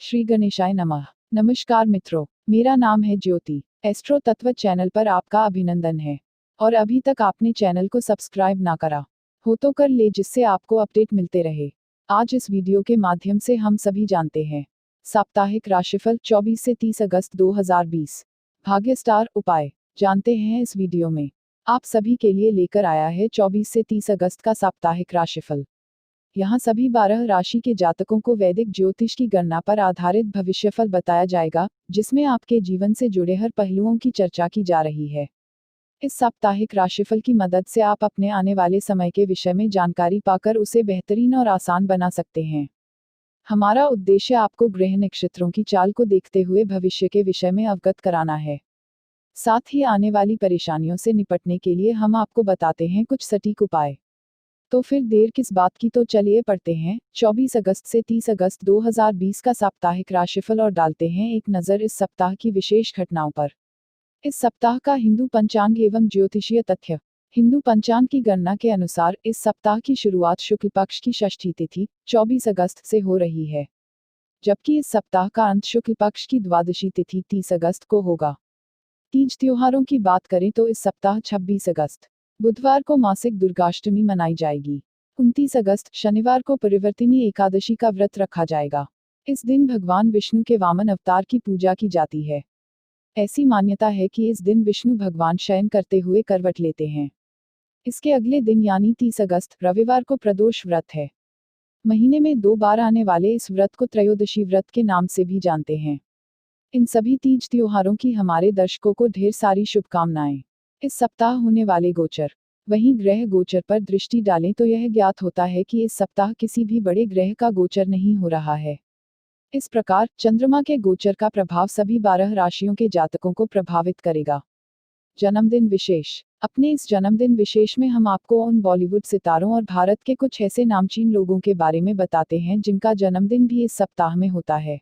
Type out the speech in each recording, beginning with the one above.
श्री गणेशाय नमः। नमस्कार मित्रों, मेरा नाम है ज्योति। एस्ट्रो तत्व चैनल पर आपका अभिनंदन है। और अभी तक आपने चैनल को सब्सक्राइब ना करा हो तो कर ले, जिससे आपको अपडेट मिलते रहे। आज इस वीडियो के माध्यम से हम सभी जानते हैं साप्ताहिक राशिफल 24 से 30 अगस्त 2020। भाग्य स्टार उपाय जानते हैं इस वीडियो में। आप सभी के लिए लेकर आया है 24 से 30 अगस्त का साप्ताहिक राशिफल। यहाँ सभी 12 राशि के जातकों को वैदिक ज्योतिष की गणना पर आधारित भविष्यफल बताया जाएगा, जिसमें आपके जीवन से जुड़े हर पहलुओं की चर्चा की जा रही है। इस साप्ताहिक राशिफल की मदद से आप अपने आने वाले समय के विषय में जानकारी पाकर उसे बेहतरीन और आसान बना सकते हैं। हमारा उद्देश्य आपको ग्रह नक्षत्रों की चाल को देखते हुए भविष्य के विषय में अवगत कराना है। साथ ही आने वाली परेशानियों से निपटने के लिए हम आपको बताते हैं कुछ सटीक उपाय। तो फिर देर किस बात की, तो चलिए पढ़ते हैं 24 अगस्त से 30 अगस्त 2020 का साप्ताहिक राशिफल और डालते हैं एक नज़र इस सप्ताह की विशेष घटनाओं पर। इस सप्ताह का हिंदू पंचांग एवं ज्योतिषीय तथ्य। हिंदू पंचांग की गणना के अनुसार इस सप्ताह की शुरुआत शुक्ल पक्ष की षष्ठी तिथि 24 अगस्त से हो रही है, जबकि इस सप्ताह का अंत शुक्ल पक्ष की द्वादशी तिथि 30 अगस्त को होगा। तीज त्योहारों की बात करें तो इस सप्ताह 26 अगस्त बुधवार को मासिक दुर्गाष्टमी मनाई जाएगी। 29 अगस्त शनिवार को परिवर्तिनी एकादशी का व्रत रखा जाएगा। इस दिन भगवान विष्णु के वामन अवतार की पूजा की जाती है। ऐसी मान्यता है कि इस दिन विष्णु भगवान शयन करते हुए करवट लेते हैं। इसके अगले दिन यानी 30 अगस्त रविवार को प्रदोष व्रत है। महीने में 2 बार आने वाले इस व्रत को त्रयोदशी व्रत के नाम से भी जानते हैं। इन सभी तीज त्योहारों की हमारे दर्शकों को ढेर सारी शुभकामनाएं। इस सप्ताह होने वाले गोचर। वहीं ग्रह गोचर पर दृष्टि डालें तो यह ज्ञात होता है कि इस सप्ताह किसी भी बड़े ग्रह का गोचर नहीं हो रहा है। इस प्रकार चंद्रमा के गोचर का प्रभाव सभी 12 राशियों के जातकों को प्रभावित करेगा। जन्मदिन विशेष। अपने इस जन्मदिन विशेष में हम आपको उन बॉलीवुड सितारों और भारत के कुछ ऐसे नामचीन लोगों के बारे में बताते हैं जिनका जन्मदिन भी इस सप्ताह में होता है।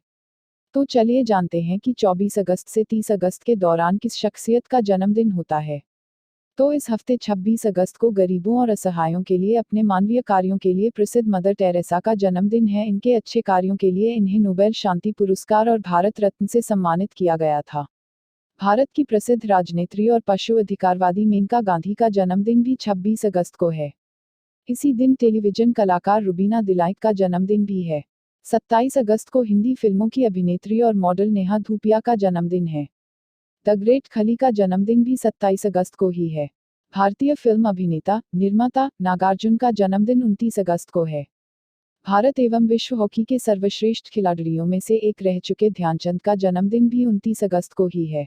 तो चलिए जानते हैं कि 24 अगस्त से 30 अगस्त के दौरान किस शख्सियत का जन्मदिन होता है। तो इस हफ्ते 26 अगस्त को गरीबों और असहायों के लिए अपने मानवीय कार्यों के लिए प्रसिद्ध मदर टेरेसा का जन्मदिन है। इनके अच्छे कार्यों के लिए इन्हें नोबेल शांति पुरस्कार और भारत रत्न से सम्मानित किया गया था। भारत की प्रसिद्ध राजनेत्री और पशु अधिकारवादी मेनका गांधी का जन्मदिन भी 26 अगस्त को है। इसी दिन टेलीविजन कलाकार रुबीना दिलाइक का जन्मदिन भी है। 27 अगस्त को हिंदी फिल्मों की अभिनेत्री और मॉडल नेहा धूपिया का जन्मदिन है। द ग्रेट खली का जन्मदिन भी 27 अगस्त को ही है। भारतीय फिल्म अभिनेता निर्माता नागार्जुन का जन्मदिन 29 अगस्त को है। भारत एवं विश्व हॉकी के सर्वश्रेष्ठ खिलाड़ियों में से एक रह चुके ध्यानचंद का जन्मदिन भी 29 अगस्त को ही है।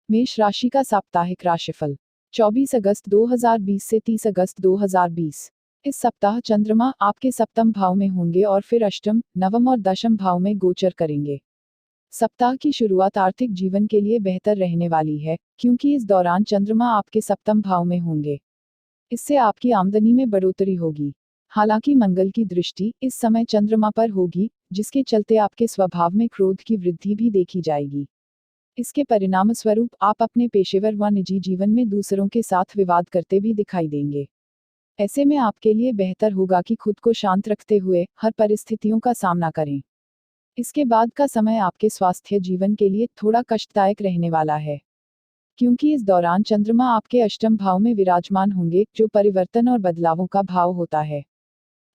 मेष राशि का साप्ताहिक राशिफल 24 अगस्त 2020 से 30 अगस्त 2020। इस सप्ताह चंद्रमा आपके सप्तम भाव में होंगे और फिर अष्टम, नवम और दशम भाव में गोचर करेंगे। सप्ताह की शुरुआत आर्थिक जीवन के लिए बेहतर रहने वाली है, क्योंकि इस दौरान चंद्रमा आपके सप्तम भाव में होंगे। इससे आपकी आमदनी में बढ़ोतरी होगी। हालांकि मंगल की दृष्टि इस समय चंद्रमा पर होगी, जिसके चलते आपके स्वभाव में क्रोध की वृद्धि भी देखी जाएगी। इसके परिणाम स्वरूप आप अपने पेशेवर व निजी जीवन में दूसरों के साथ विवाद करते भी दिखाई देंगे। ऐसे में आपके लिए बेहतर होगा कि खुद को शांत रखते हुए हर परिस्थितियों का सामना करें। इसके बाद का समय आपके स्वास्थ्य जीवन के लिए थोड़ा कष्टदायक रहने वाला है, क्योंकि इस दौरान चंद्रमा आपके अष्टम भाव में विराजमान होंगे, जो परिवर्तन और बदलावों का भाव होता है।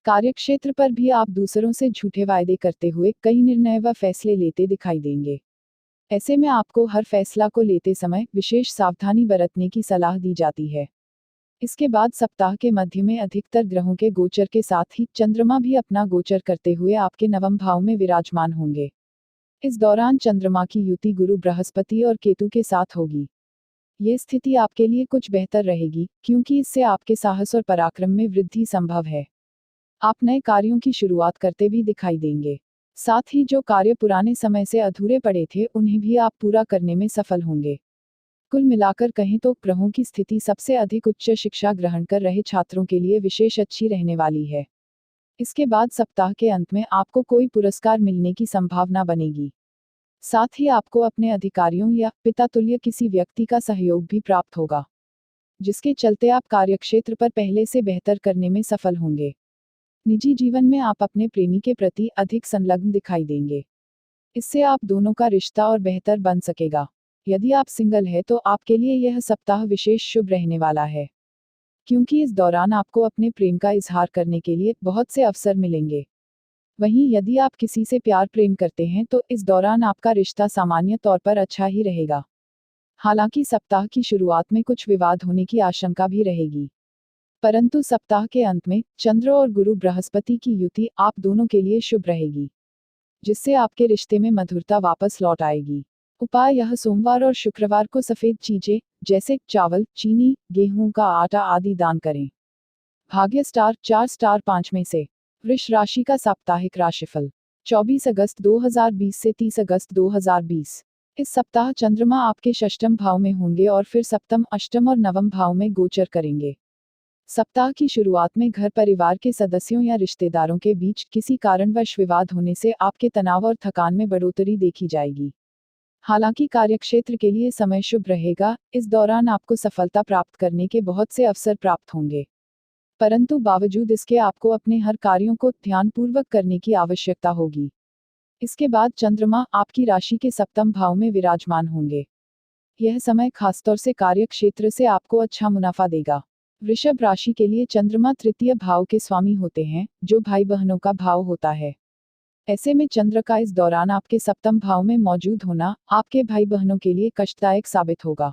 कार्यक्षेत्र पर भी आप दूसरों से झूठे वायदे करते हुए कई निर्णय व फैसले लेते दिखाई देंगे। ऐसे में आपको हर फैसला को लेते समय विशेष सावधानी बरतने की सलाह दी जाती है। इसके बाद सप्ताह के मध्य में अधिकतर ग्रहों के गोचर के साथ ही चंद्रमा भी अपना गोचर करते हुए आपके नवम भाव में विराजमान होंगे। इस दौरान चंद्रमा की युति गुरु बृहस्पति और केतु के साथ होगी। ये स्थिति आपके लिए कुछ बेहतर रहेगी, क्योंकि इससे आपके साहस और पराक्रम में वृद्धि संभव है। आप नए कार्यों की शुरुआत करते भी दिखाई देंगे। साथ ही जो कार्य पुराने समय से अधूरे पड़े थे उन्हें भी आप पूरा करने में सफल होंगे। कुल मिलाकर कहें तो ग्रहों की स्थिति सबसे अधिक उच्च शिक्षा ग्रहण कर रहे छात्रों के लिए विशेष अच्छी रहने वाली है। इसके बाद सप्ताह के अंत में आपको कोई पुरस्कार मिलने की संभावना बनेगी। साथ ही आपको अपने अधिकारियों या पिता तुल्य किसी व्यक्ति का सहयोग भी प्राप्त होगा, जिसके चलते आप कार्यक्षेत्र पर पहले से बेहतर करने में सफल होंगे। निजी जीवन में आप अपने प्रेमी के प्रति अधिक संलग्न दिखाई देंगे। इससे आप दोनों का रिश्ता और बेहतर बन सकेगा। यदि आप सिंगल है तो आपके लिए यह सप्ताह विशेष शुभ रहने वाला है, क्योंकि इस दौरान आपको अपने प्रेम का इजहार करने के लिए बहुत से अवसर मिलेंगे। वहीं यदि आप किसी से प्यार प्रेम करते हैं तो इस दौरान आपका रिश्ता सामान्य तौर पर अच्छा ही रहेगा। हालांकि सप्ताह की शुरुआत में कुछ विवाद होने की आशंका भी रहेगी, परंतु सप्ताह के अंत में चंद्र और गुरु बृहस्पति की युति आप दोनों के लिए शुभ रहेगी, जिससे आपके रिश्ते में मधुरता वापस लौट आएगी। उपाय: यह सोमवार और शुक्रवार को सफेद चीजें जैसे चावल, चीनी, गेहूं का आटा आदि दान करें। भाग्य स्टार 4 स्टार 5 में से। वृष राशि का साप्ताहिक राशिफल 24 अगस्त 2020 से 30 अगस्त 2020। इस सप्ताह चंद्रमा आपके षष्ठम भाव में होंगे और फिर सप्तम, अष्टम और नवम भाव में गोचर करेंगे। सप्ताह की शुरुआत में घर परिवार के सदस्यों या रिश्तेदारों के बीच किसी कारणवश विवाद होने से आपके तनाव और थकान में बढ़ोतरी देखी जाएगी। हालांकि कार्यक्षेत्र के लिए समय शुभ रहेगा, इस दौरान आपको सफलता प्राप्त करने के बहुत से अवसर प्राप्त होंगे, परंतु बावजूद इसके आपको अपने हर कार्यों को ध्यानपूर्वक करने की आवश्यकता होगी। इसके बाद चंद्रमा आपकी राशि के सप्तम भाव में विराजमान होंगे। यह समय खासतौर से कार्यक्षेत्र से आपको अच्छा मुनाफा देगा। वृषभ राशि के लिए चंद्रमा तृतीय भाव के स्वामी होते हैं, जो भाई बहनों का भाव होता है। ऐसे में चंद्र का इस दौरान आपके सप्तम भाव में मौजूद होना आपके भाई बहनों के लिए कष्टदायक साबित होगा।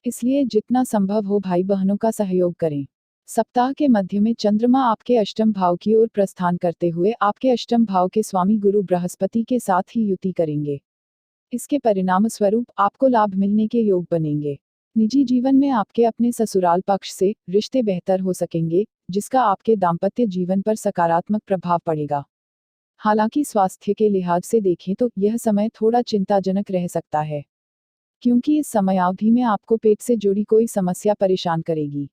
इसलिए जितना संभव हो भाई बहनों का सहयोग करें। सप्ताह के मध्य में चंद्रमा आपके अष्टम भाव की ओर प्रस्थान करते हुए आपके अष्टम भाव के स्वामी गुरु बृहस्पति के साथ ही युति करेंगे। इसके परिणाम स्वरूप आपको लाभ मिलने के योग बनेंगे। निजी जीवन में आपके अपने ससुराल पक्ष से रिश्ते बेहतर हो सकेंगे, जिसका आपके दाम्पत्य जीवन पर सकारात्मक प्रभाव पड़ेगा। हालांकि स्वास्थ्य के लिहाज से देखें तो यह समय थोड़ा चिंताजनक रह सकता है, क्योंकि इस समयावधि में आपको पेट से जुड़ी कोई समस्या परेशान करेगी।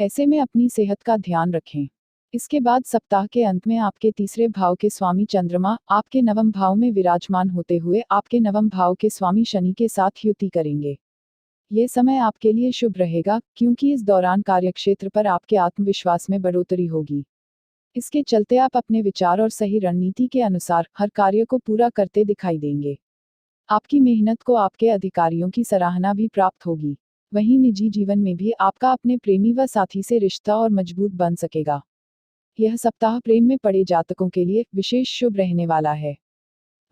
ऐसे में अपनी सेहत का ध्यान रखें। इसके बाद सप्ताह के अंत में आपके तीसरे भाव के स्वामी चंद्रमा आपके नवम भाव में विराजमान होते हुए आपके नवम भाव के स्वामी शनि के साथ युति करेंगे। ये समय आपके लिए शुभ रहेगा, क्योंकि इस दौरान कार्यक्षेत्र पर आपके आत्मविश्वास में बढ़ोतरी होगी। इसके चलते आप अपने विचार और सही रणनीति के अनुसार हर कार्य को पूरा करते दिखाई देंगे। आपकी मेहनत को आपके अधिकारियों की सराहना भी प्राप्त होगी। वहीं निजी जीवन में भी आपका अपने प्रेमी व साथी से रिश्ता और मजबूत बन सकेगा। यह सप्ताह प्रेम में पड़े जातकों के लिए विशेष शुभ रहने वाला है।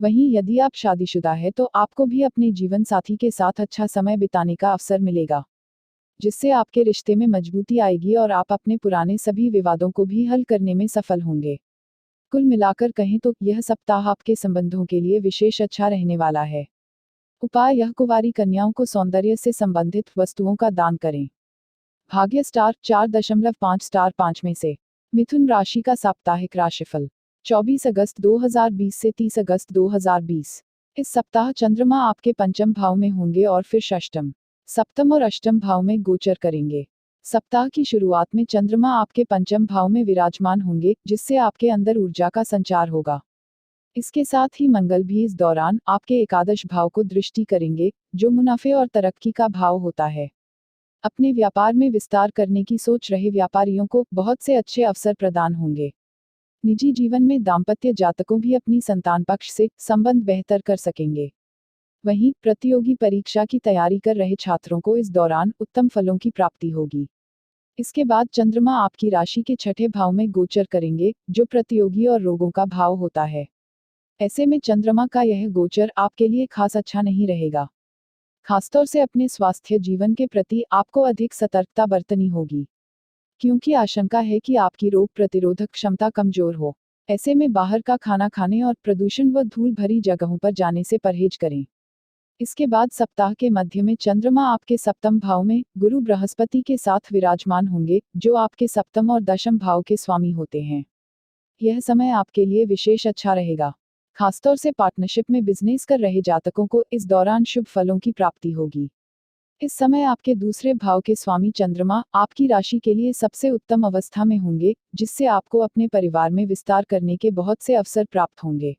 वहीं यदि आप शादीशुदा है तो आपको भी अपने जीवन साथी के साथ अच्छा समय बिताने का अवसर मिलेगा, जिससे आपके रिश्ते में मजबूती आएगी और आप अपने पुराने सभी विवादों को भी हल करने में सफल होंगे। कुल मिलाकर कहें तो यह सप्ताह आपके संबंधों के लिए विशेष अच्छा रहने वाला है। उपाय: यह कुंवारी कन्याओं को सौंदर्य से संबंधित वस्तुओं का दान करें। भाग्य स्टार 4.5 स्टार 5 में से। मिथुन राशि का साप्ताहिक राशिफल 24 अगस्त 2020 से 30 अगस्त 2020। इस सप्ताह चंद्रमा आपके पंचम भाव में होंगे और फिर षष्ठम, सप्तम और अष्टम भाव में गोचर करेंगे। सप्ताह की शुरुआत में चंद्रमा आपके पंचम भाव में विराजमान होंगे, जिससे आपके अंदर ऊर्जा का संचार होगा। इसके साथ ही मंगल भी इस दौरान आपके एकादश भाव को दृष्टि करेंगे, जो मुनाफे और तरक्की का भाव होता है। अपने व्यापार में विस्तार करने की सोच रहे व्यापारियों को बहुत से अच्छे अवसर प्रदान होंगे। निजी जीवन में दाम्पत्य जातकों भी अपनी संतान पक्ष से संबंध बेहतर कर सकेंगे। वहीं प्रतियोगी परीक्षा की तैयारी कर रहे छात्रों को इस दौरान उत्तम फलों की प्राप्ति होगी। इसके बाद चंद्रमा आपकी राशि के छठे भाव में गोचर करेंगे, जो प्रतियोगी और रोगों का भाव होता है। ऐसे में चंद्रमा का यह गोचर आपके लिए खास अच्छा नहीं रहेगा। खासतौर से अपने स्वास्थ्य जीवन के प्रति आपको अधिक सतर्कता बरतनी होगी, क्योंकि आशंका है कि आपकी रोग प्रतिरोधक क्षमता कमजोर हो। ऐसे में बाहर का खाना खाने और प्रदूषण व धूल भरी जगहों पर जाने से परहेज करें। इसके बाद सप्ताह के मध्य में चंद्रमा आपके सप्तम भाव में गुरु बृहस्पति के साथ विराजमान होंगे, जो आपके सप्तम और दशम भाव के स्वामी होते हैं। यह समय आपके लिए विशेष अच्छा रहेगा। खासतौर से पार्टनरशिप में बिजनेस कर रहे जातकों को इस दौरान शुभ फलों की प्राप्ति होगी। इस समय आपके दूसरे भाव के स्वामी चंद्रमा आपकी राशि के लिए सबसे उत्तम अवस्था में होंगे, जिससे आपको अपने परिवार में विस्तार करने के बहुत से अवसर प्राप्त होंगे।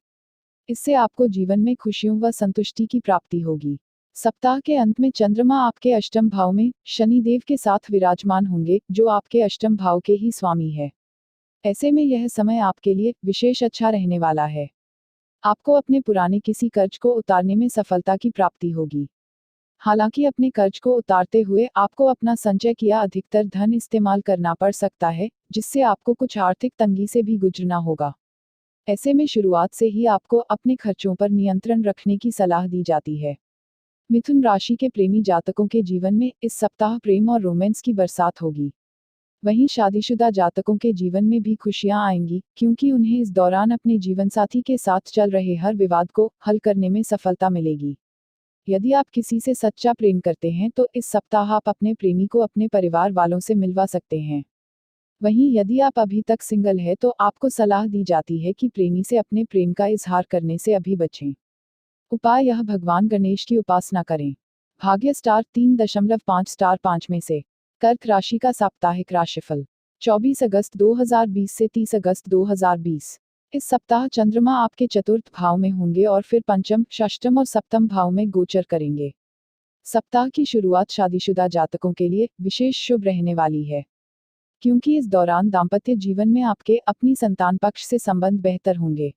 इससे आपको जीवन में खुशियों व संतुष्टि की प्राप्ति होगी। सप्ताह के अंत में चंद्रमा आपके अष्टम भाव में शनि देव के साथ विराजमान होंगे, जो आपके अष्टम भाव के ही स्वामी है। ऐसे में यह समय आपके लिए विशेष अच्छा रहने वाला है। आपको अपने पुराने किसी कर्ज को उतारने में सफलता की प्राप्ति होगी। हालांकि अपने कर्ज को उतारते हुए आपको अपना संचय किया अधिकतर धन इस्तेमाल करना पड़ सकता है, जिससे आपको कुछ आर्थिक तंगी से भी गुजरना होगा। ऐसे में शुरुआत से ही आपको अपने खर्चों पर नियंत्रण रखने की सलाह दी जाती है। मिथुन राशि के प्रेमी जातकों के जीवन में इस सप्ताह प्रेम और रोमांस की बरसात होगी। वहीं शादीशुदा जातकों के जीवन में भी खुशियां आएंगी, क्योंकि उन्हें इस दौरान अपने जीवनसाथी के साथ चल रहे हर विवाद को हल करने में सफलता मिलेगी। यदि आप किसी से सच्चा प्रेम करते हैं तो इस सप्ताह आप अपने प्रेमी को अपने परिवार वालों से मिलवा सकते हैं। वहीं यदि आप अभी तक सिंगल है तो आपको सलाह दी जाती है कि प्रेमी से अपने प्रेम का इजहार करने से अभी बचें। उपाय: यह भगवान गणेश की उपासना करें। भाग्य स्टार 3.5 स्टार 5 में से। कर्क राशि का साप्ताहिक राशिफल 24 अगस्त 2020 से 30 अगस्त 2020। इस सप्ताह चंद्रमा आपके चतुर्थ भाव में होंगे और फिर पंचम, षष्ठम और सप्तम भाव में गोचर करेंगे। सप्ताह की शुरुआत शादीशुदा जातकों के लिए विशेष शुभ रहने वाली है, क्योंकि इस दौरान दाम्पत्य जीवन में आपके अपनी संतान पक्ष से संबंध बेहतर होंगे।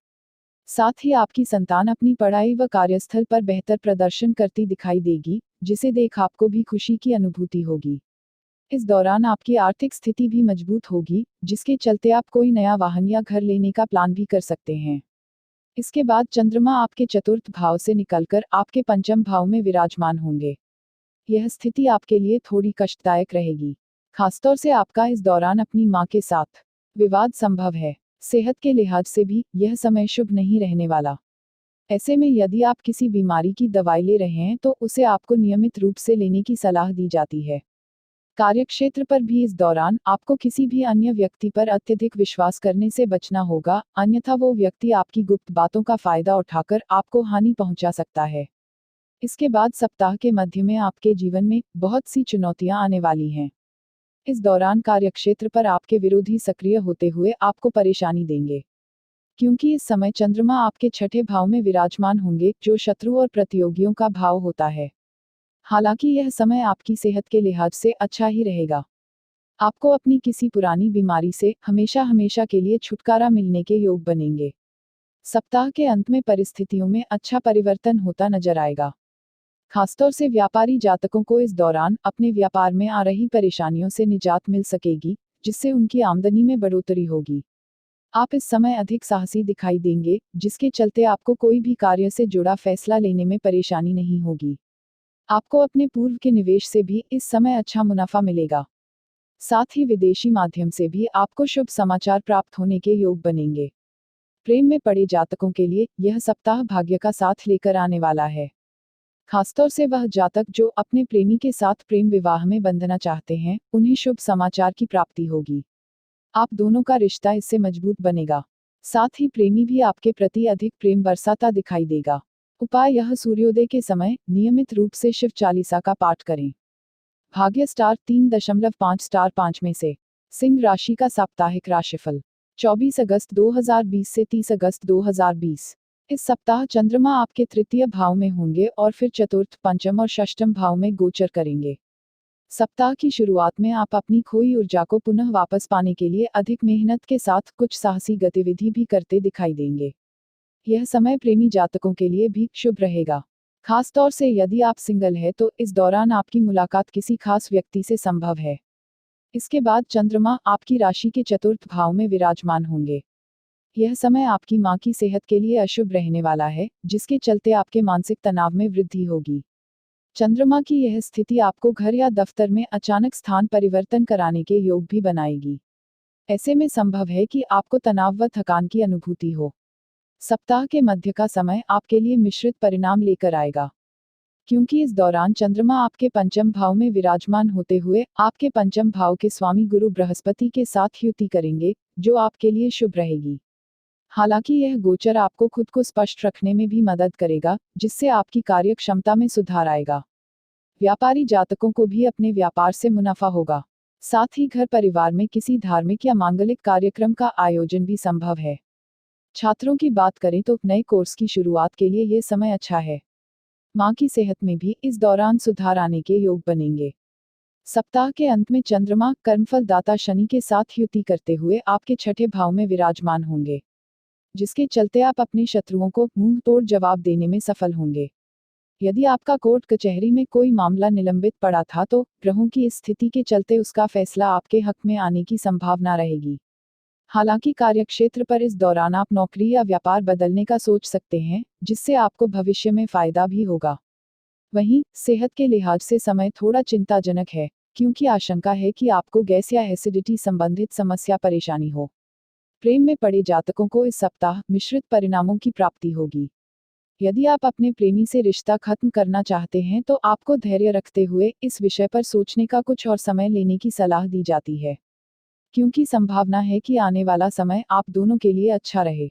साथ ही आपकी संतान अपनी पढ़ाई व कार्यस्थल पर बेहतर प्रदर्शन करती दिखाई देगी, जिसे देख आपको भी खुशी की अनुभूति होगी। इस दौरान आपकी आर्थिक स्थिति भी मजबूत होगी, जिसके चलते आप कोई नया वाहन या घर लेने का प्लान भी कर सकते हैं। इसके बाद चंद्रमा आपके चतुर्थ भाव से निकलकर आपके पंचम भाव में विराजमान होंगे। यह स्थिति आपके लिए थोड़ी कष्टदायक रहेगी। खासतौर से आपका इस दौरान अपनी मां के साथ विवाद संभव है। सेहत के लिहाज से भी यह समय शुभ नहीं रहने वाला। ऐसे में यदि आप किसी बीमारी की दवाई ले रहे हैं तो उसे आपको नियमित रूप से लेने की सलाह दी जाती है। कार्यक्षेत्र पर भी इस दौरान आपको किसी भी अन्य व्यक्ति पर अत्यधिक विश्वास करने से बचना होगा, अन्यथा वो व्यक्ति आपकी गुप्त बातों का फायदा उठाकर आपको हानि पहुंचा सकता है। इसके बाद सप्ताह के मध्य में आपके जीवन में बहुत सी चुनौतियां आने वाली हैं। इस दौरान कार्यक्षेत्र पर आपके विरोधी सक्रिय होते हुए आपको परेशानी देंगे, क्योंकि इस समय चंद्रमा आपके छठे भाव में विराजमान होंगे, जो शत्रु और प्रतियोगियों का भाव होता है। हालांकि यह समय आपकी सेहत के लिहाज से अच्छा ही रहेगा। आपको अपनी किसी पुरानी बीमारी से हमेशा हमेशा के लिए छुटकारा मिलने के योग बनेंगे। सप्ताह के अंत में परिस्थितियों में अच्छा परिवर्तन होता नजर आएगा। खासतौर से व्यापारी जातकों को इस दौरान अपने व्यापार में आ रही परेशानियों से निजात मिल सकेगी, जिससे उनकी आमदनी में बढ़ोतरी होगी। आप इस समय अधिक साहसी दिखाई देंगे, जिसके चलते आपको कोई भी कार्य से जुड़ा फैसला लेने में परेशानी नहीं होगी। आपको अपने पूर्व के निवेश से भी इस समय अच्छा मुनाफा मिलेगा। साथ ही विदेशी माध्यम से भी आपको शुभ समाचार प्राप्त होने के योग बनेंगे। प्रेम में पड़े जातकों के लिए यह सप्ताह भाग्य का साथ लेकर आने वाला है। खासतौर से वह जातक जो अपने प्रेमी के साथ प्रेम विवाह में बंधना चाहते हैं, उन्हें शुभ समाचार की प्राप्ति होगी। आप दोनों का रिश्ता इससे मजबूत बनेगा। साथ ही प्रेमी भी आपके प्रति अधिक प्रेम बरसाता दिखाई देगा। उपाय: यह सूर्योदय के समय नियमित रूप से शिव चालीसा का पाठ करें। भाग्य स्टार 3.5 स्टार 5 में से। सिंह राशि का साप्ताहिक राशिफल 24 अगस्त 2020 से 30 अगस्त 2020। इस सप्ताह चंद्रमा आपके तृतीय भाव में होंगे और फिर चतुर्थ, पंचम और षष्ठम भाव में गोचर करेंगे। सप्ताह की शुरुआत में आप अपनी खोई ऊर्जा को पुनः वापस पाने के लिए अधिक मेहनत के साथ कुछ साहसी गतिविधि भी करते दिखाई देंगे। यह समय प्रेमी जातकों के लिए भी शुभ रहेगा। खास तौर से यदि आप सिंगल है तो इस दौरान आपकी मुलाकात किसी खास व्यक्ति से संभव है। इसके बाद चंद्रमा आपकी राशि के चतुर्थ भाव में विराजमान होंगे। यह समय आपकी मां की सेहत के लिए अशुभ रहने वाला है, जिसके चलते आपके मानसिक तनाव में वृद्धि होगी। चंद्रमा की यह स्थिति आपको घर या दफ्तर में अचानक स्थान परिवर्तन कराने के योग भी बनाएगी। ऐसे में संभव है कि आपको तनाव व थकान की अनुभूति हो। सप्ताह के मध्य का समय आपके लिए मिश्रित परिणाम लेकर आएगा, क्योंकि इस दौरान चंद्रमा आपके पंचम भाव में विराजमान होते हुए आपके पंचम भाव के स्वामी गुरु बृहस्पति के साथ युति करेंगे, जो आपके लिए शुभ रहेगी। हालांकि यह गोचर आपको खुद को स्पष्ट रखने में भी मदद करेगा, जिससे आपकी कार्य क्षमता में सुधार आएगा। व्यापारी जातकों को भी अपने व्यापार से मुनाफा होगा। साथ ही घर परिवार में किसी धार्मिक या मांगलिक कार्यक्रम का आयोजन भी संभव है। छात्रों की बात करें तो नए कोर्स की शुरुआत के लिए ये समय अच्छा है। मां की सेहत में भी इस दौरान सुधार आने के योग बनेंगे। सप्ताह के अंत में चंद्रमा कर्मफल दाता शनि के साथ युति करते हुए आपके छठे भाव में विराजमान होंगे। जिसके चलते आप अपने शत्रुओं को मुंह तोड़ जवाब देने में सफल होंगे। यदि आपका कोर्ट कचहरी में कोई मामला निलंबित पड़ा था तो ग्रहों की इस स्थिति के चलते उसका फैसला आपके हक में आने की संभावना रहेगी। हालांकि कार्यक्षेत्र पर इस दौरान आप नौकरी या व्यापार बदलने का सोच सकते हैं, जिससे आपको भविष्य में फायदा भी होगा। वहीं सेहत के लिहाज से समय थोड़ा चिंताजनक है, क्योंकि आशंका है कि आपको गैस या एसिडिटी संबंधित समस्या परेशानी हो। प्रेम में पड़े जातकों को इस सप्ताह मिश्रित परिणामों की प्राप्ति होगी। यदि आप अपने प्रेमी से रिश्ता खत्म करना चाहते हैं तो आपको धैर्य रखते हुए इस विषय पर सोचने का कुछ और समय लेने की सलाह दी जाती है, क्योंकि संभावना है कि आने वाला समय आप दोनों के लिए अच्छा रहे।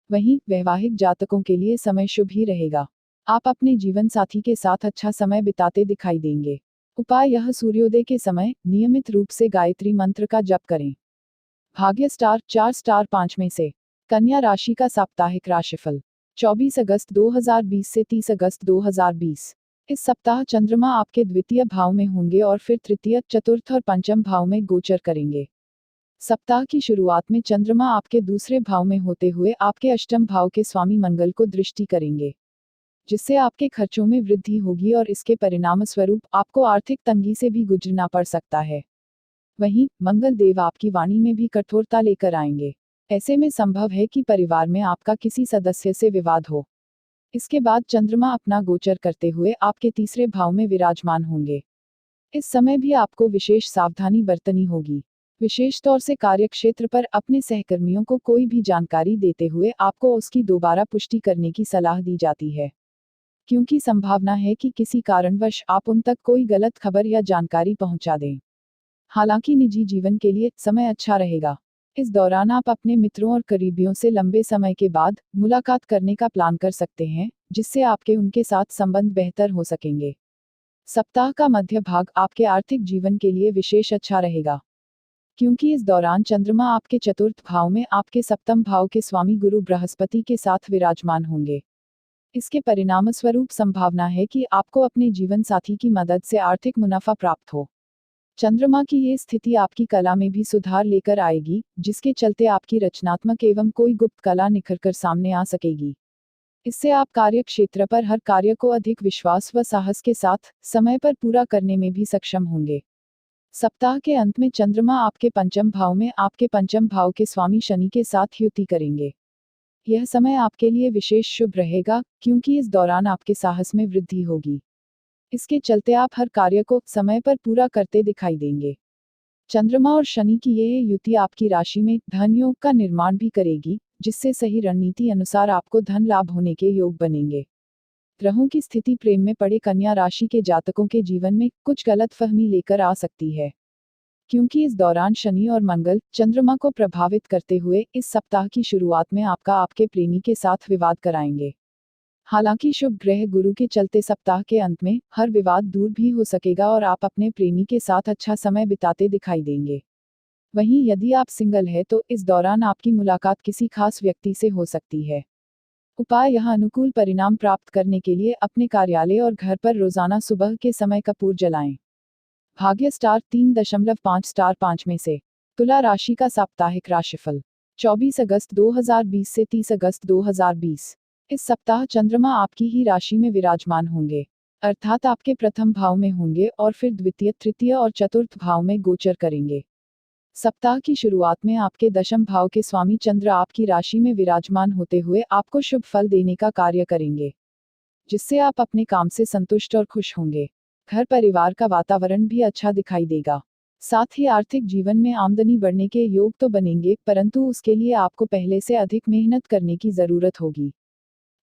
वहीं वैवाहिक जातकों के लिए समय शुभ ही रहेगा। आप अपने जीवन साथी के साथ अच्छा समय बिताते दिखाई देंगे। उपाय यह सूर्योदय के समय नियमित रूप से गायत्री मंत्र का जप करें। भाग्य स्टार 4 स्टार 5 में से कन्या राशि का साप्ताहिक राशिफल 24 अगस्त 2020 से 30 अगस्त 2020। इस सप्ताह चंद्रमा आपके द्वितीय भाव में होंगे और फिर तृतीय, चतुर्थ और पंचम भाव में गोचर करेंगे। सप्ताह की शुरुआत में चंद्रमा आपके दूसरे भाव में होते हुए आपके अष्टम भाव के स्वामी मंगल को दृष्टि करेंगे, जिससे आपके खर्चों में वृद्धि होगी और इसके परिणाम स्वरूप आपको आर्थिक तंगी से भी गुजरना पड़ सकता है। वहीं मंगल देव आपकी वाणी में भी कठोरता लेकर आएंगे। ऐसे में संभव है कि परिवार में आपका किसी सदस्य से विवाद हो। इसके बाद चंद्रमा अपना गोचर करते हुए आपके तीसरे भाव में विराजमान होंगे। इस समय भी आपको विशेष सावधानी बरतनी होगी। विशेष तौर से कार्यक्षेत्र पर अपने सहकर्मियों को कोई भी जानकारी देते हुए आपको उसकी दोबारा पुष्टि करने की सलाह दी जाती है, क्योंकि संभावना है कि किसी कारणवश आप उन तक कोई गलत खबर या जानकारी पहुंचा दें। हालांकि निजी जीवन के लिए समय अच्छा रहेगा। इस दौरान आप अपने मित्रों और करीबियों से लंबे समय के बाद मुलाकात करने का प्लान कर सकते हैं, जिससे आपके उनके साथ संबंध बेहतर हो सकेंगे। सप्ताह का मध्य भाग आपके आर्थिक जीवन के लिए विशेष अच्छा रहेगा, क्योंकि इस दौरान चंद्रमा आपके चतुर्थ भाव में आपके सप्तम भाव के स्वामी गुरु बृहस्पति के साथ विराजमान होंगे। इसके परिणाम स्वरूप संभावना है कि आपको अपने जीवन साथी की मदद से आर्थिक मुनाफा प्राप्त हो। चंद्रमा की ये स्थिति आपकी कला में भी सुधार लेकर आएगी, जिसके चलते आपकी रचनात्मक एवं कोई गुप्त कला निखरकर सामने आ सकेगी। इससे आप कार्य क्षेत्र पर हर कार्य को अधिक विश्वास व साहस के साथ समय पर पूरा करने में भी सक्षम होंगे। सप्ताह के अंत में चंद्रमा आपके पंचम भाव में आपके पंचम भाव के स्वामी शनि के साथ युति करेंगे। यह समय आपके लिए विशेष शुभ रहेगा, क्योंकि इस दौरान आपके साहस में वृद्धि होगी। इसके चलते आप हर कार्य को समय पर पूरा करते दिखाई देंगे। चंद्रमा और शनि की यह युति आपकी राशि में धन योग का निर्माण भी करेगी, जिससे सही रणनीति अनुसार आपको धन लाभ होने के योग बनेंगे। ग्रहों की स्थिति प्रेम में पड़े कन्या राशि के जातकों के जीवन में कुछ गलतफहमी लेकर आ सकती है, क्योंकि इस दौरान शनि और मंगल चंद्रमा को प्रभावित करते हुए इस सप्ताह की शुरुआत में आपके प्रेमी के साथ विवाद कराएंगे। हालांकि शुभ ग्रह गुरु के चलते सप्ताह के अंत में हर विवाद दूर भी हो सकेगा और आप अपने प्रेमी के साथ अच्छा समय बिताते दिखाई देंगे। वहीं यदि आप सिंगल है तो इस दौरान आपकी मुलाकात किसी खास व्यक्ति से हो सकती है। उपाय यह अनुकूल परिणाम प्राप्त करने के लिए अपने कार्यालय और घर पर रोजाना सुबह के समय कपूर जलाएं। भाग्य स्टार 3.5 स्टार 5 में से तुला राशि का साप्ताहिक राशिफल 24 अगस्त 2020 से 30 अगस्त 2020। इस सप्ताह चंद्रमा आपकी ही राशि में विराजमान होंगे, अर्थात आपके प्रथम भाव में होंगे और फिर द्वितीय, तृतीय और चतुर्थ भाव में गोचर करेंगे। सप्ताह की शुरुआत में आपके दशम भाव के स्वामी चंद्र आपकी राशि में विराजमान होते हुए आपको शुभ फल देने का कार्य करेंगे, जिससे आप अपने काम से संतुष्ट और खुश होंगे। घर परिवार का वातावरण भी अच्छा दिखाई देगा। साथ ही आर्थिक जीवन में आमदनी बढ़ने के योग तो बनेंगे, परंतु उसके लिए आपको पहले से अधिक मेहनत करने की जरूरत होगी।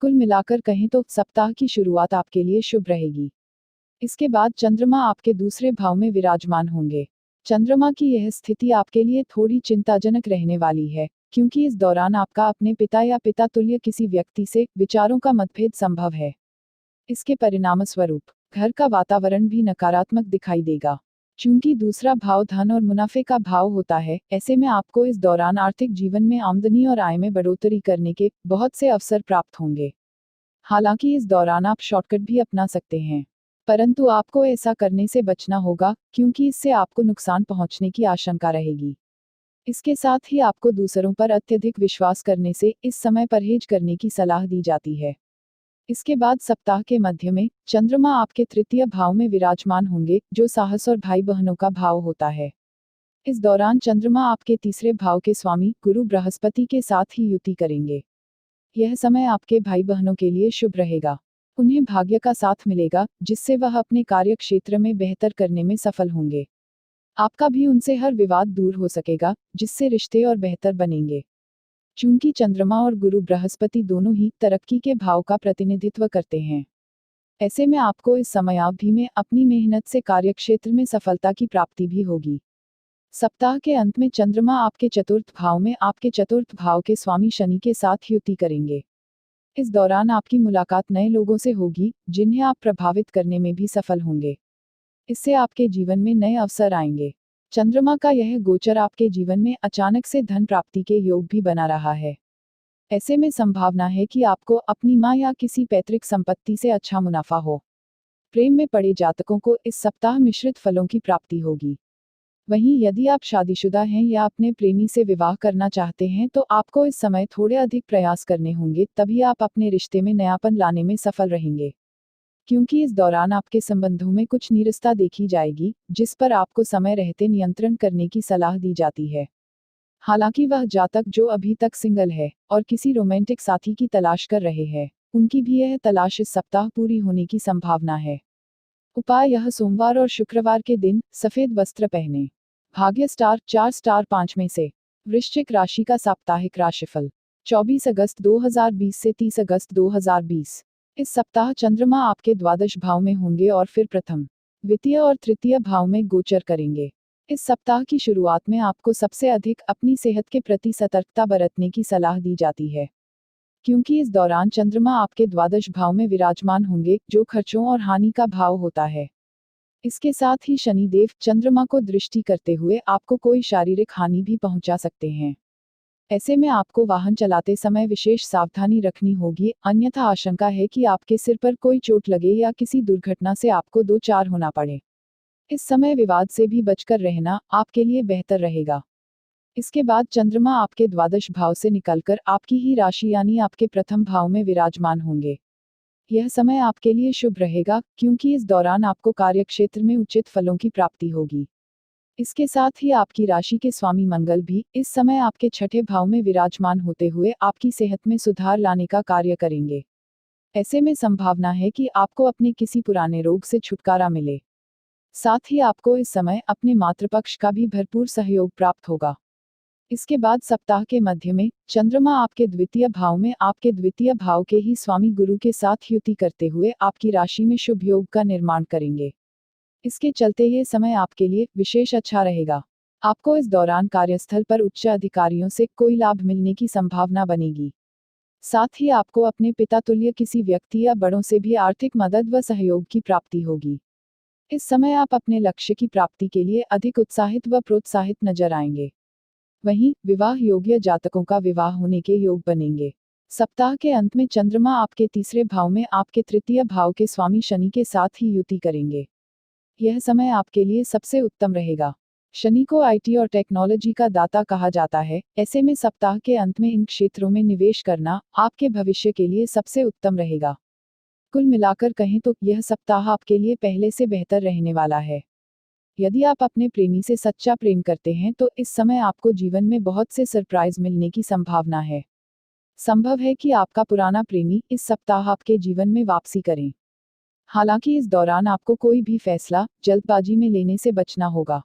कुल मिलाकर कहें तो सप्ताह की शुरुआत आपके लिए शुभ रहेगी। इसके बाद चंद्रमा आपके दूसरे भाव में विराजमान होंगे। चंद्रमा की यह स्थिति आपके लिए थोड़ी चिंताजनक रहने वाली है, क्योंकि इस दौरान आपका अपने पिता या पिता तुल्य किसी व्यक्ति से विचारों का मतभेद संभव है। इसके परिणाम स्वरूप घर का वातावरण भी नकारात्मक दिखाई देगा। चूंकि दूसरा भाव धन और मुनाफे का भाव होता है, ऐसे में आपको इस दौरान आर्थिक जीवन में आमदनी और आय में बढ़ोतरी करने के बहुत से अवसर प्राप्त होंगे। हालांकि इस दौरान आप शॉर्टकट भी अपना सकते हैं, परंतु आपको ऐसा करने से बचना होगा, क्योंकि इससे आपको नुकसान पहुंचने की आशंका रहेगी। इसके साथ ही आपको दूसरों पर अत्यधिक विश्वास करने से इस समय परहेज करने की सलाह दी जाती है। इसके बाद सप्ताह के मध्य में चंद्रमा आपके तृतीय भाव में विराजमान होंगे, जो साहस और भाई बहनों का भाव होता है। इस दौरान चंद्रमा आपके तीसरे भाव के स्वामी गुरु बृहस्पति के साथ ही युति करेंगे। यह समय आपके भाई बहनों के लिए शुभ रहेगा। उन्हें भाग्य का साथ मिलेगा, जिससे वह अपने कार्य क्षेत्र में बेहतर करने में सफल होंगे। आपका भी उनसे हर विवाद दूर हो सकेगा, जिससे रिश्ते और बेहतर बनेंगे। चूंकि चंद्रमा और गुरु बृहस्पति दोनों ही तरक्की के भाव का प्रतिनिधित्व करते हैं, ऐसे में आपको इस समयावधि में अपनी मेहनत से कार्यक्षेत्र में सफलता की प्राप्ति भी होगी। सप्ताह के अंत में चंद्रमा आपके चतुर्थ भाव में आपके चतुर्थ भाव के स्वामी शनि के साथ युति करेंगे। इस दौरान आपकी मुलाकात नए लोगों से होगी, जिन्हें आप प्रभावित करने में भी सफल होंगे। इससे आपके जीवन में नए अवसर आएंगे। चंद्रमा का यह गोचर आपके जीवन में अचानक से धन प्राप्ति के योग भी बना रहा है। ऐसे में संभावना है कि आपको अपनी मां या किसी पैतृक संपत्ति से अच्छा मुनाफा हो। प्रेम में पड़े जातकों को इस सप्ताह मिश्रित फलों की प्राप्ति होगी। वहीं यदि आप शादीशुदा हैं या अपने प्रेमी से विवाह करना चाहते हैं तो आपको इस समय थोड़े अधिक प्रयास करने होंगे, तभी आप अपने रिश्ते में नयापन लाने में सफल रहेंगे। क्योंकि इस दौरान आपके संबंधों में कुछ नीरसता देखी जाएगी, जिस पर आपको समय रहते नियंत्रण करने की सलाह दी जाती है। हालांकि वह जातक जो अभी तक सिंगल है और किसी रोमांटिक साथी की तलाश कर रहे हैं, उनकी भी यह तलाश इस सप्ताह पूरी होने की संभावना है। उपाय: यह सोमवार और शुक्रवार के दिन सफेद वस्त्र पहने। भाग्य स्टार 4 स्टार 5 में से। वृश्चिक राशि का साप्ताहिक राशिफल 24 अगस्त 2020 से 30 अगस्त 2020। इस सप्ताह चंद्रमा आपके द्वादश भाव में होंगे और फिर प्रथम, द्वितीय और तृतीय भाव में गोचर करेंगे। इस सप्ताह की शुरुआत में आपको सबसे अधिक अपनी सेहत के प्रति सतर्कता बरतने की सलाह दी जाती है, क्योंकि इस दौरान चंद्रमा आपके द्वादश भाव में विराजमान होंगे, जो खर्चों और हानि का भाव होता है। इसके साथ ही शनिदेव चंद्रमा को दृष्टि करते हुए आपको कोई शारीरिक हानि भी पहुंचा सकते हैं। ऐसे में आपको वाहन चलाते समय विशेष सावधानी रखनी होगी, अन्यथा आशंका है कि आपके सिर पर कोई चोट लगे या किसी दुर्घटना से आपको दो चार होना पड़े। इस समय विवाद से भी बचकर रहना आपके लिए बेहतर रहेगा। इसके बाद चंद्रमा आपके द्वादश भाव से निकलकर आपकी ही राशि यानी आपके प्रथम भाव में विराजमान होंगे। यह समय आपके लिए शुभ रहेगा, क्योंकि इस दौरान आपको कार्यक्षेत्र में उचित फलों की प्राप्ति होगी। इसके साथ ही आपकी राशि के स्वामी मंगल भी इस समय आपके छठे भाव में विराजमान होते हुए आपकी सेहत में सुधार लाने का कार्य करेंगे। ऐसे में संभावना है कि आपको अपने किसी पुराने रोग से छुटकारा मिले। साथ ही आपको इस समय अपने मातृपक्ष का भी भरपूर सहयोग प्राप्त होगा। इसके बाद सप्ताह के मध्य में चंद्रमा आपके द्वितीय भाव में आपके द्वितीय भाव के ही स्वामी गुरु के साथ युति करते हुए आपकी राशि में शुभ योग का निर्माण करेंगे। इसके चलते ये समय आपके लिए विशेष अच्छा रहेगा। आपको इस दौरान कार्यस्थल पर उच्च अधिकारियों से कोई लाभ मिलने की संभावना बनेगी। साथ ही आपको अपने पिता तुल्य किसी व्यक्ति या बड़ों से भी आर्थिक मदद व सहयोग की प्राप्ति होगी। इस समय आप अपने लक्ष्य की प्राप्ति के लिए अधिक उत्साहित व प्रोत्साहित नजर आएंगे। वहीं विवाह योग्य जातकों का विवाह होने के योग बनेंगे। सप्ताह के अंत में चंद्रमा आपके तीसरे भाव में आपके तृतीय भाव के स्वामी शनि के साथ ही युति करेंगे। यह समय आपके लिए सबसे उत्तम रहेगा। शनि को आईटी और टेक्नोलॉजी का दाता कहा जाता है, ऐसे में सप्ताह के अंत में इन क्षेत्रों में निवेश करना आपके भविष्य के लिए सबसे उत्तम रहेगा। कुल मिलाकर कहें तो यह सप्ताह आपके लिए पहले से बेहतर रहने वाला है। यदि आप अपने प्रेमी से सच्चा प्रेम करते हैं तो इस समय आपको जीवन में बहुत से सरप्राइज मिलने की संभावना है। संभव है कि आपका पुराना प्रेमी इस सप्ताह आपके जीवन में वापसी करें। हालांकि इस दौरान आपको कोई भी फैसला जल्दबाजी में लेने से बचना होगा।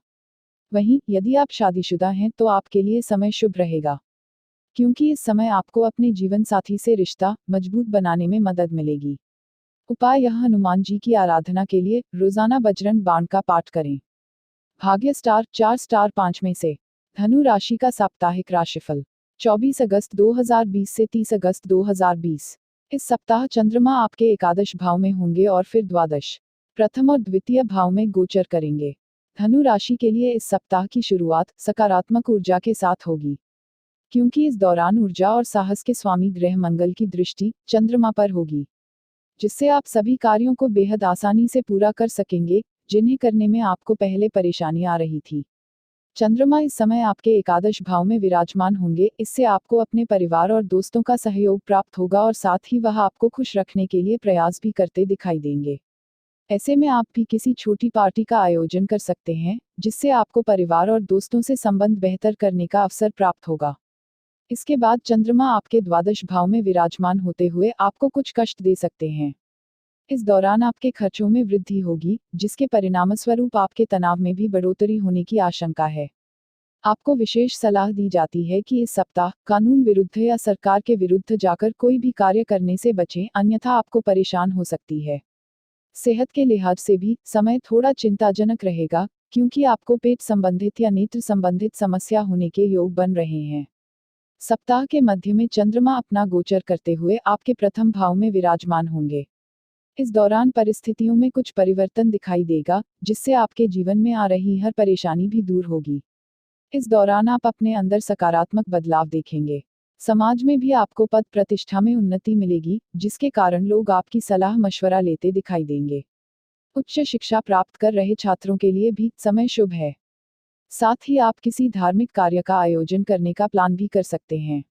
वहीं यदि आप शादीशुदा हैं तो आपके लिए समय शुभ रहेगा, क्योंकि इस समय आपको अपने जीवन साथी से रिश्ता मजबूत बनाने में मदद मिलेगी। उपाय: यह हनुमान जी की आराधना के लिए रोजाना बजरंग बाण का पाठ करें। भाग्य स्टार 4 स्टार 5 में से। धनु राशि का साप्ताहिक राशिफल 24 अगस्त 2020 से 30 अगस्त 2020। इस सप्ताह चंद्रमा आपके एकादश भाव में होंगे और फिर द्वादश, प्रथम और द्वितीय भाव में गोचर करेंगे। धनु राशि के लिए इस सप्ताह की शुरुआत सकारात्मक ऊर्जा के साथ होगी, क्योंकि इस दौरान ऊर्जा और साहस के स्वामी ग्रह मंगल की दृष्टि चंद्रमा पर होगी, जिससे आप सभी कार्यों को बेहद आसानी से पूरा कर सकेंगे, जिन्हें करने में आपको पहले परेशानी आ रही थी। चंद्रमा इस समय आपके एकादश भाव में विराजमान होंगे। इससे आपको अपने परिवार और दोस्तों का सहयोग प्राप्त होगा और साथ ही वह आपको खुश रखने के लिए प्रयास भी करते दिखाई देंगे। ऐसे में आप भी किसी छोटी पार्टी का आयोजन कर सकते हैं, जिससे आपको परिवार और दोस्तों से संबंध बेहतर करने का अवसर प्राप्त होगा। इसके बाद चंद्रमा आपके द्वादश भाव में विराजमान होते हुए आपको कुछ कष्ट दे सकते हैं। इस दौरान आपके खर्चों में वृद्धि होगी, जिसके परिणामस्वरूप आपके तनाव में भी बढ़ोतरी होने की आशंका है। आपको विशेष सलाह दी जाती है कि इस सप्ताह कानून विरुद्ध या सरकार के विरुद्ध जाकर कोई भी कार्य करने से बचें, अन्यथा आपको परेशान हो सकती है। सेहत के लिहाज से भी समय थोड़ा चिंताजनक रहेगा, क्योंकि आपको पेट संबंधित या नेत्र संबंधित समस्या होने के योग बन रहे हैं। सप्ताह के मध्य में चंद्रमा अपना गोचर करते हुए आपके प्रथम भाव में विराजमान होंगे। इस दौरान परिस्थितियों में कुछ परिवर्तन दिखाई देगा, जिससे आपके जीवन में आ रही हर परेशानी भी दूर होगी। इस दौरान आप अपने अंदर सकारात्मक बदलाव देखेंगे। समाज में भी आपको पद प्रतिष्ठा में उन्नति मिलेगी, जिसके कारण लोग आपकी सलाह मशवरा लेते दिखाई देंगे। उच्च शिक्षा प्राप्त कर रहे छात्रों के लिए भी समय शुभ है। साथ ही आप किसी धार्मिक कार्य का आयोजन करने का प्लान भी कर सकते हैं।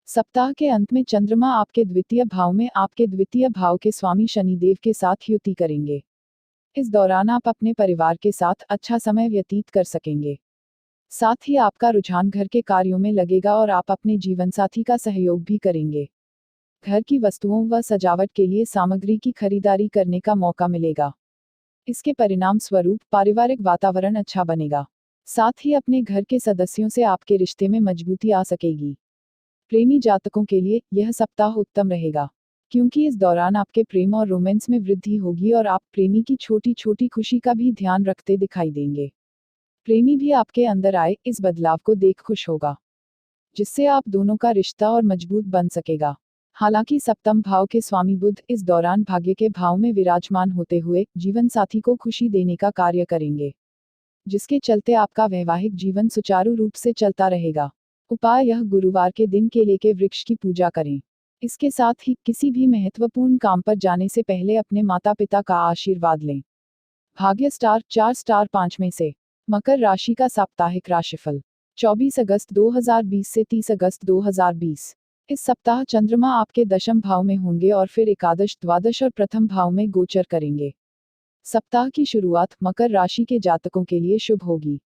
सप्ताह के अंत में चंद्रमा आपके द्वितीय भाव में आपके द्वितीय भाव के स्वामी शनिदेव के साथ युति करेंगे। इस दौरान आप अपने परिवार के साथ अच्छा समय व्यतीत कर सकेंगे। साथ ही आपका रुझान घर के कार्यों में लगेगा और आप अपने जीवनसाथी का सहयोग भी करेंगे। घर की वस्तुओं व सजावट के लिए सामग्री की खरीदारी करने का मौका मिलेगा। इसके परिणाम स्वरूप पारिवारिक वातावरण अच्छा बनेगा। साथ ही अपने घर के सदस्यों से आपके रिश्ते में मजबूती आ सकेगी। प्रेमी जातकों के लिए यह सप्ताह उत्तम रहेगा, क्योंकि इस दौरान आपके प्रेम और रोमांस में वृद्धि होगी और आप प्रेमी की छोटी छोटी खुशी का भी ध्यान रखते दिखाई देंगे। प्रेमी भी आपके अंदर आए इस बदलाव को देख खुश होगा, जिससे आप दोनों का रिश्ता और मजबूत बन सकेगा। हालांकि सप्तम भाव के स्वामी बुध इस दौरान भाग्य के भाव में विराजमान होते हुए जीवन साथी को खुशी देने का कार्य करेंगे, जिसके चलते आपका वैवाहिक जीवन सुचारू रूप से चलता रहेगा। उपाय: यह गुरुवार के दिन केले के वृक्ष की पूजा करें। इसके साथ ही किसी भी महत्वपूर्ण काम पर जाने से पहले अपने माता पिता का आशीर्वाद लें। भाग्य स्टार 4 स्टार 5 में से। मकर राशि का साप्ताहिक राशिफल 24 अगस्त 2020 से 30 अगस्त 2020। इस सप्ताह चंद्रमा आपके दशम भाव में होंगे और फिर एकादश, द्वादश और प्रथम भाव में गोचर करेंगे। सप्ताह की शुरुआत मकर राशि के जातकों के लिए शुभ होगी,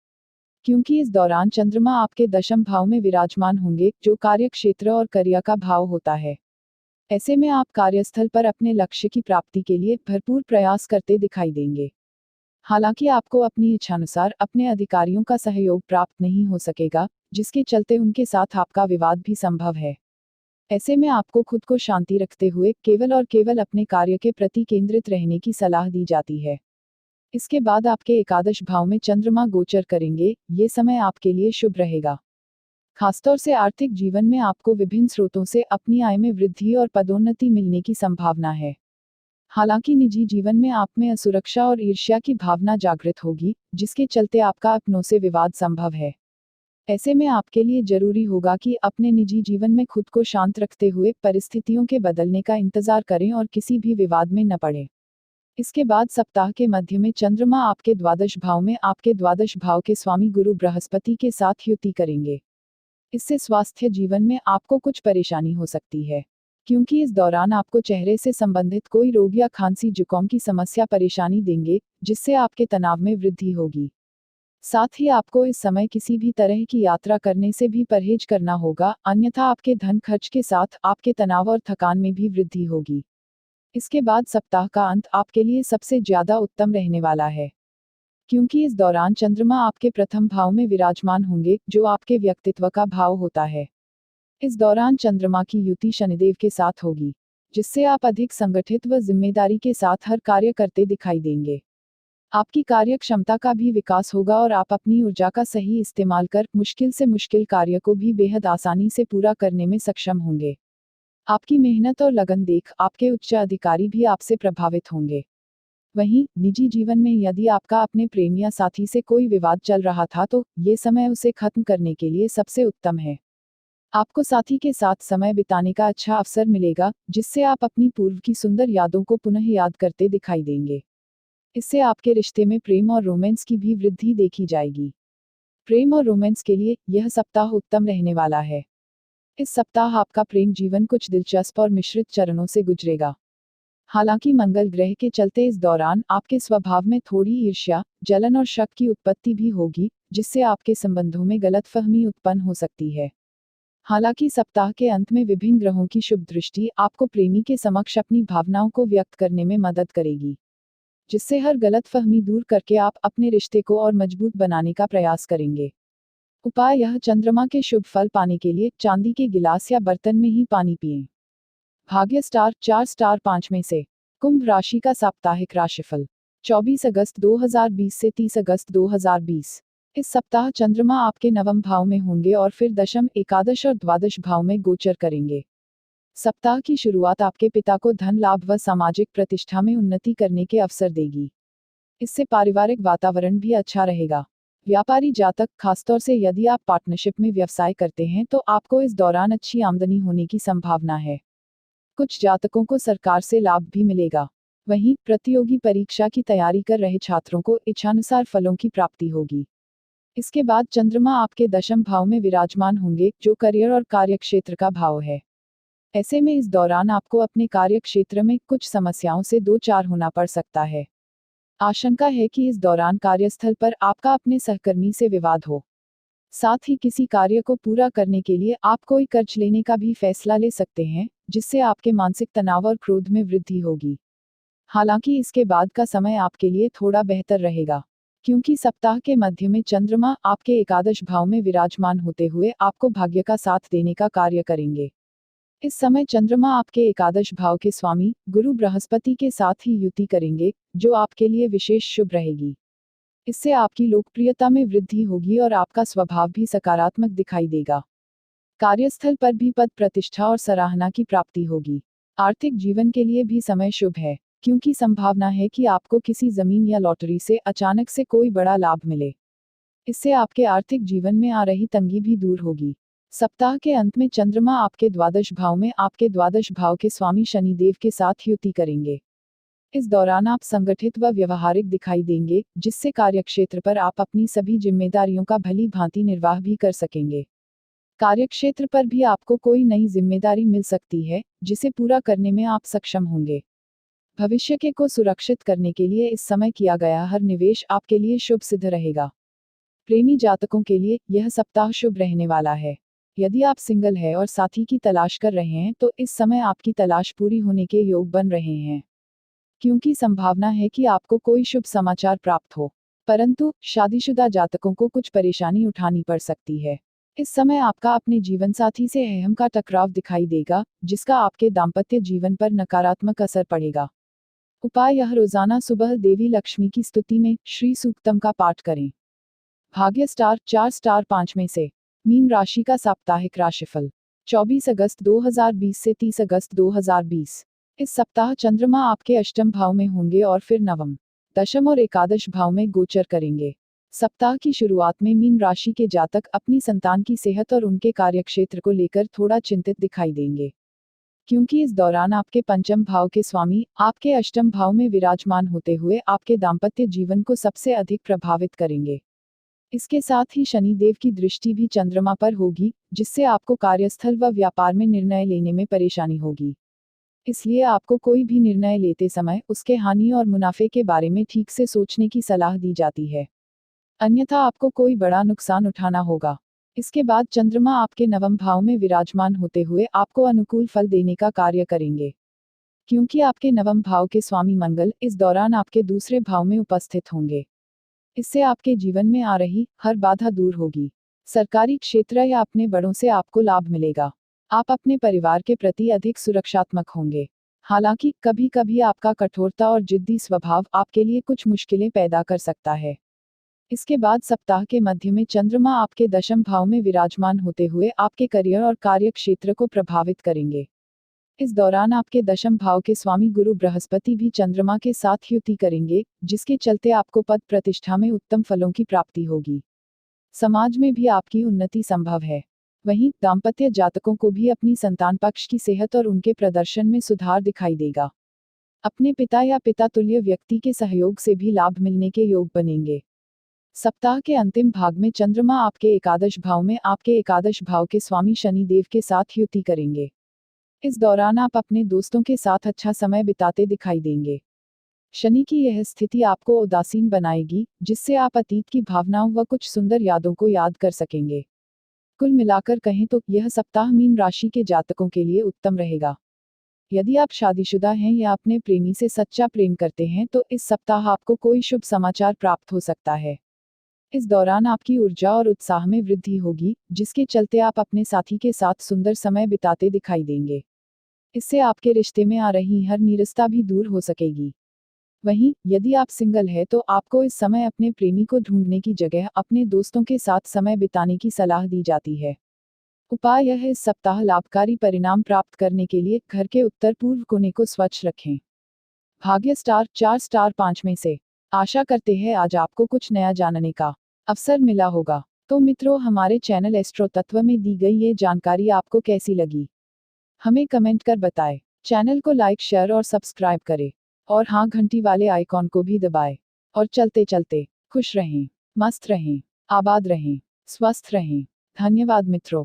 क्योंकि इस दौरान चंद्रमा आपके दशम भाव में विराजमान होंगे, जो कार्य क्षेत्र और करियर का भाव होता है। ऐसे में आप कार्यस्थल पर अपने लक्ष्य की प्राप्ति के लिए भरपूर प्रयास करते दिखाई देंगे। हालांकि आपको अपनी इच्छानुसार अपने अधिकारियों का सहयोग प्राप्त नहीं हो सकेगा, जिसके चलते उनके साथ आपका विवाद भी संभव है। ऐसे में आपको खुद को शांति रखते हुए केवल और केवल अपने कार्य के प्रति केंद्रित रहने की सलाह दी जाती है। इसके बाद आपके एकादश भाव में चंद्रमा गोचर करेंगे। ये समय आपके लिए शुभ रहेगा। खासतौर से आर्थिक जीवन में आपको विभिन्न स्रोतों से अपनी आय में वृद्धि और पदोन्नति मिलने की संभावना है। हालांकि निजी जीवन में आप में असुरक्षा और ईर्ष्या की भावना जागृत होगी, जिसके चलते आपका अपनों से विवाद संभव है। ऐसे में आपके लिए जरूरी होगा कि अपने निजी जीवन में खुद को शांत रखते हुए परिस्थितियों के बदलने का इंतजार करें और किसी भी विवाद में न पड़ें। इसके बाद सप्ताह के मध्य में चंद्रमा आपके द्वादश भाव में आपके द्वादश भाव के स्वामी गुरु बृहस्पति के साथ युति करेंगे। इससे स्वास्थ्य जीवन में आपको कुछ परेशानी हो सकती है, क्योंकि इस दौरान आपको चेहरे से संबंधित कोई रोग या खांसी जुकाम की समस्या परेशानी देंगे, जिससे आपके तनाव में वृद्धि होगी। साथ ही आपको इस समय किसी भी तरह की यात्रा करने से भी परहेज करना होगा, अन्यथा आपके धन खर्च के साथ आपके तनाव और थकान में भी वृद्धि होगी। इसके बाद सप्ताह का अंत आपके लिए सबसे ज्यादा उत्तम रहने वाला है, क्योंकि इस दौरान चंद्रमा आपके प्रथम भाव में विराजमान होंगे, जो आपके व्यक्तित्व का भाव होता है। इस दौरान चंद्रमा की युति शनिदेव के साथ होगी, जिससे आप अधिक संगठित व जिम्मेदारी के साथ हर कार्य करते दिखाई देंगे। आपकी कार्य क्षमता का भी विकास होगा और आप अपनी ऊर्जा का सही इस्तेमाल कर मुश्किल से मुश्किल कार्य को भी बेहद आसानी से पूरा करने में सक्षम होंगे। आपकी मेहनत और लगन देख आपके उच्च अधिकारी भी आपसे प्रभावित होंगे। वहीं निजी जीवन में यदि आपका अपने प्रेमी या साथी से कोई विवाद चल रहा था, तो ये समय उसे खत्म करने के लिए सबसे उत्तम है। आपको साथी के साथ समय बिताने का अच्छा अवसर मिलेगा, जिससे आप अपनी पूर्व की सुंदर यादों को पुनः याद करते दिखाई देंगे। इससे आपके रिश्ते में प्रेम और रोमांस की भी वृद्धि देखी जाएगी। प्रेम और रोमांस के लिए यह सप्ताह उत्तम रहने वाला है। इस सप्ताह आपका प्रेम जीवन कुछ दिलचस्प और मिश्रित चरणों से गुजरेगा। हालांकि मंगल ग्रह के चलते इस दौरान आपके स्वभाव में थोड़ी ईर्ष्या, जलन और शक की उत्पत्ति भी होगी, जिससे आपके संबंधों में गलतफहमी उत्पन्न हो सकती है। हालांकि सप्ताह के अंत में विभिन्न ग्रहों की शुभ दृष्टि आपको प्रेमी के समक्ष अपनी भावनाओं को व्यक्त करने में मदद करेगी, जिससे हर गलतफहमी दूर करके आप अपने रिश्ते को और मजबूत बनाने का प्रयास करेंगे। उपाय: यह चंद्रमा के शुभ फल पाने के लिए चांदी के गिलास या बर्तन में ही पानी पिएं। भाग्य स्टार 4 स्टार 5 में से। कुंभ राशि का साप्ताहिक राशिफल 24 अगस्त 2020 से 30 अगस्त 2020। इस सप्ताह चंद्रमा आपके नवम भाव में होंगे और फिर दशम, एकादश और द्वादश भाव में गोचर करेंगे। सप्ताह की शुरुआत आपके पिता को धन लाभ व सामाजिक प्रतिष्ठा में उन्नति करने के अवसर देगी। इससे पारिवारिक वातावरण भी अच्छा रहेगा। व्यापारी जातक, खासतौर से यदि आप पार्टनरशिप में व्यवसाय करते हैं तो आपको इस दौरान अच्छी आमदनी होने की संभावना है। कुछ जातकों को सरकार से लाभ भी मिलेगा। वहीं प्रतियोगी परीक्षा की तैयारी कर रहे छात्रों को इच्छानुसार फलों की प्राप्ति होगी। इसके बाद चंद्रमा आपके दशम भाव में विराजमान होंगे, जो करियर और कार्यक्षेत्र का भाव है। ऐसे में इस दौरान आपको अपने कार्यक्षेत्र में कुछ समस्याओं से दो चार होना पड़ सकता है। आशंका है कि इस दौरान कार्यस्थल पर आपका अपने सहकर्मी से विवाद हो। साथ ही किसी कार्य को पूरा करने के लिए आप कोई कर्ज लेने का भी फैसला ले सकते हैं, जिससे आपके मानसिक तनाव और क्रोध में वृद्धि होगी। हालांकि इसके बाद का समय आपके लिए थोड़ा बेहतर रहेगा, क्योंकि सप्ताह के मध्य में चंद्रमा आपके एकादश भाव में विराजमान होते हुए आपको भाग्य का साथ देने का कार्य करेंगे। इस समय चंद्रमा आपके एकादश भाव के स्वामी गुरु बृहस्पति के साथ ही युति करेंगे, जो आपके लिए विशेष शुभ रहेगी। इससे आपकी लोकप्रियता में वृद्धि होगी और आपका स्वभाव भी सकारात्मक दिखाई देगा। कार्यस्थल पर भी पद प्रतिष्ठा और सराहना की प्राप्ति होगी। आर्थिक जीवन के लिए भी समय शुभ है, क्योंकि संभावना है कि आपको किसी जमीन या लॉटरी से अचानक से कोई बड़ा लाभ मिले। इससे आपके आर्थिक जीवन में आ रही तंगी भी दूर होगी। सप्ताह के अंत में चंद्रमा आपके द्वादश भाव में आपके द्वादश भाव के स्वामी शनिदेव के साथ युति करेंगे। इस दौरान आप संगठित व व्यवहारिक दिखाई देंगे, जिससे कार्यक्षेत्र पर आप अपनी सभी जिम्मेदारियों का भली भांति निर्वाह भी कर सकेंगे। कार्यक्षेत्र पर भी आपको कोई नई जिम्मेदारी मिल सकती है, जिसे पूरा करने में आप सक्षम होंगे। भविष्य के को सुरक्षित करने के लिए इस समय किया गया हर निवेश आपके लिए शुभ सिद्ध रहेगा। प्रेमी जातकों के लिए यह सप्ताह शुभ रहने वाला है। यदि आप सिंगल हैं और साथी की तलाश कर रहे हैं तो इस समय आपकी तलाश पूरी होने के योग बन रहे हैं, क्योंकि संभावना है कि आपको कोई शुभ समाचार प्राप्त हो। परंतु शादीशुदा जातकों को कुछ परेशानी उठानी पड़ सकती है। इस समय आपका अपने जीवनसाथी से अहम का टकराव दिखाई देगा, जिसका आपके दाम्पत्य जीवन पर नकारात्मक असर पड़ेगा। उपाय: यह रोजाना सुबह देवी लक्ष्मी की स्तुति में श्री सूक्तम का पाठ करें। भाग्य स्टार 4 स्टार 5 में से। मीन राशि का साप्ताहिक राशिफल 24 अगस्त 2020 से 30 अगस्त 2020। इस सप्ताह चंद्रमा आपके अष्टम भाव में होंगे और फिर नवम, दशम और एकादश भाव में गोचर करेंगे। सप्ताह की शुरुआत में मीन राशि के जातक अपनी संतान की सेहत और उनके कार्यक्षेत्र को लेकर थोड़ा चिंतित दिखाई देंगे, क्योंकि इस दौरान आपके पंचम भाव के स्वामी आपके अष्टम भाव में विराजमान होते हुए आपके दाम्पत्य जीवन को सबसे अधिक प्रभावित करेंगे। इसके साथ ही शनिदेव की दृष्टि भी चंद्रमा पर होगी, जिससे आपको कार्यस्थल व व्यापार में निर्णय लेने में परेशानी होगी। इसलिए आपको कोई भी निर्णय लेते समय उसके हानि और मुनाफे के बारे में ठीक से सोचने की सलाह दी जाती है, अन्यथा आपको कोई बड़ा नुकसान उठाना होगा। इसके बाद चंद्रमा आपके नवम भाव में विराजमान होते हुए आपको अनुकूल फल देने का कार्य करेंगे, क्योंकि आपके नवम भाव के स्वामी मंगल इस दौरान आपके दूसरे भाव में उपस्थित होंगे। इससे आपके जीवन में आ रही हर बाधा दूर होगी। सरकारी क्षेत्र या अपने बड़ों से आपको लाभ मिलेगा। आप अपने परिवार के प्रति अधिक सुरक्षात्मक होंगे। हालांकि कभी कभी आपका कठोरता और जिद्दी स्वभाव आपके लिए कुछ मुश्किलें पैदा कर सकता है। इसके बाद सप्ताह के मध्य में चंद्रमा आपके दशम भाव में विराजमान होते हुए आपके करियर और कार्य क्षेत्र को प्रभावित करेंगे। इस दौरान आपके दशम भाव के स्वामी गुरु बृहस्पति भी चंद्रमा के साथ युति करेंगे, जिसके चलते आपको पद प्रतिष्ठा में उत्तम फलों की प्राप्ति होगी। समाज में भी आपकी उन्नति संभव है। वहीं दाम्पत्य जातकों को भी अपनी संतान पक्ष की सेहत और उनके प्रदर्शन में सुधार दिखाई देगा। अपने पिता या पिता तुल्य व्यक्ति के सहयोग से भी लाभ मिलने के योग बनेंगे। सप्ताह के अंतिम भाग में चंद्रमा आपके एकादश भाव में आपके एकादश भाव के स्वामी शनि देव के साथ युति करेंगे। इस दौरान आप अपने दोस्तों के साथ अच्छा समय बिताते दिखाई देंगे। शनि की यह स्थिति आपको उदासीन बनाएगी, जिससे आप अतीत की भावनाओं व कुछ सुंदर यादों को याद कर सकेंगे। कुल मिलाकर कहें तो यह सप्ताह मीन राशि के जातकों के लिए उत्तम रहेगा। यदि आप शादीशुदा हैं या अपने प्रेमी से सच्चा प्रेम करते हैं तो इस सप्ताह आपको कोई शुभ समाचार प्राप्त हो सकता है। इस दौरान आपकी ऊर्जा और उत्साह में वृद्धि होगी, जिसके चलते आप अपने साथी के साथ सुंदर समय बिताते दिखाई देंगे। इससे आपके रिश्ते में आ रही हर नीरसता भी दूर हो सकेगी। वहीं यदि आप सिंगल है तो आपको इस समय अपने प्रेमी को ढूंढने की जगह अपने दोस्तों के साथ समय बिताने की सलाह दी जाती है। उपाय यह है, इस सप्ताह लाभकारी परिणाम प्राप्त करने के लिए घर के उत्तर पूर्व कोने को स्वच्छ रखें। भाग्य स्टार 4 स्टार 5 में से। आशा करते हैं आज आपको कुछ नया जानने का अवसर मिला होगा। तो मित्रों, हमारे चैनल एस्ट्रो तत्व में दी गई ये जानकारी आपको कैसी लगी, हमें कमेंट कर बताएं। चैनल को लाइक शेयर और सब्सक्राइब करें और हाँ, घंटी वाले आइकॉन को भी दबाएं। और चलते चलते खुश रहें, मस्त रहें, आबाद रहें, स्वस्थ रहें। धन्यवाद मित्रों।